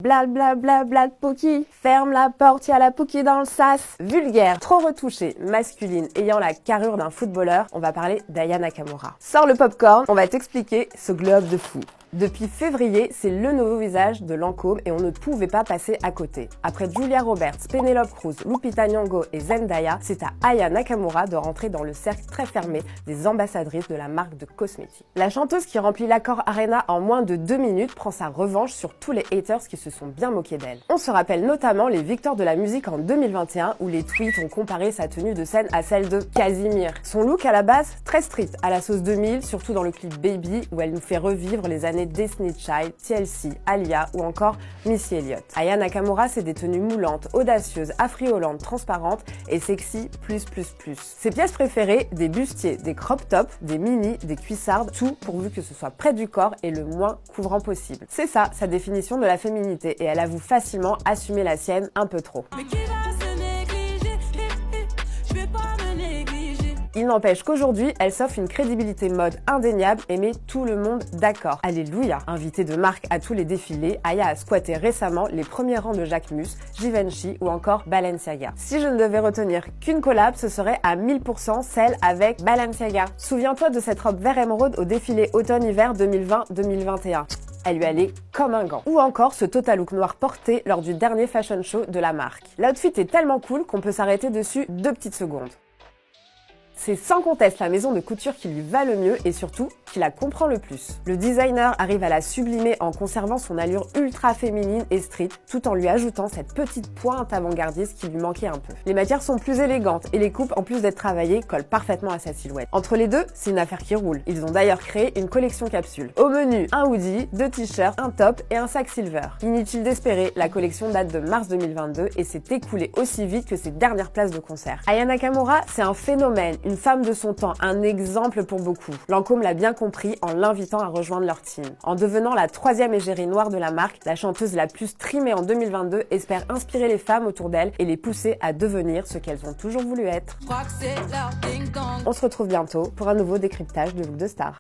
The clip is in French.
Bla bla bla bla de Poki, ferme la porte, y'a la Poki dans le sas. Vulgaire, trop retouchée, masculine, ayant la carrure d'un footballeur, on va parler d'Aya Nakamura. Sors le popcorn, on va t'expliquer ce globe de fou. Depuis février, c'est le nouveau visage de Lancôme et on ne pouvait pas passer à côté. Après Julia Roberts, Penelope Cruz, Lupita Nyong'o et Zendaya, c'est à Aya Nakamura de rentrer dans le cercle très fermé des ambassadrices de la marque de cosmétiques. La chanteuse qui remplit l'Accor Arena en moins de 2 minutes prend sa revanche sur tous les haters qui se sont bien moqués d'elle. On se rappelle notamment les victoires de la musique en 2021 où les tweets ont comparé sa tenue de scène à celle de Casimir. Son look à la base, très street, à la sauce 2000, surtout dans le clip Baby où elle nous fait revivre les années Destiny Child, TLC, Alia ou encore Missy Elliott. Aya Nakamura, c'est des tenues moulantes, audacieuses, affriolantes, transparentes et sexy plus. Ses pièces préférées, des bustiers, des crop tops, des mini, des cuissardes, tout pourvu que ce soit près du corps et le moins couvrant possible. C'est ça, sa définition de la féminité et elle avoue facilement assumer la sienne un peu trop. Mais qui va se négliger? Je vais pas me négliger. Il n'empêche qu'aujourd'hui, elle s'offre une crédibilité mode indéniable et met tout le monde d'accord. Alléluia! Invitée de marque à tous les défilés, Aya a squatté récemment les premiers rangs de Jacquemus, Givenchy ou encore Balenciaga. Si je ne devais retenir qu'une collab, ce serait à 1000% celle avec Balenciaga. Souviens-toi de cette robe vert émeraude au défilé automne-hiver 2020-2021. Elle lui allait comme un gant. Ou encore ce total look noir porté lors du dernier fashion show de la marque. L'outfit est tellement cool qu'on peut s'arrêter dessus 2 petites secondes. C'est sans conteste la maison de couture qui lui va le mieux et surtout qui la comprend le plus. Le designer arrive à la sublimer en conservant son allure ultra féminine et street tout en lui ajoutant cette petite pointe avant-gardiste qui lui manquait un peu. Les matières sont plus élégantes et les coupes, en plus d'être travaillées, collent parfaitement à sa silhouette. Entre les deux, c'est une affaire qui roule. Ils ont d'ailleurs créé une collection capsule. Au menu, un hoodie, 2 t-shirts, un top et un sac silver. Inutile d'espérer, la collection date de mars 2022 et s'est écoulée aussi vite que ses dernières places de concert. Aya Nakamura, c'est un phénomène, une femme de son temps, un exemple pour beaucoup. Lancôme l'a bien compris en l'invitant à rejoindre leur team. En devenant la 3e égérie noire de la marque, la chanteuse la plus streamée en 2022 espère inspirer les femmes autour d'elle et les pousser à devenir ce qu'elles ont toujours voulu être. On se retrouve bientôt pour un nouveau décryptage de Look de Star.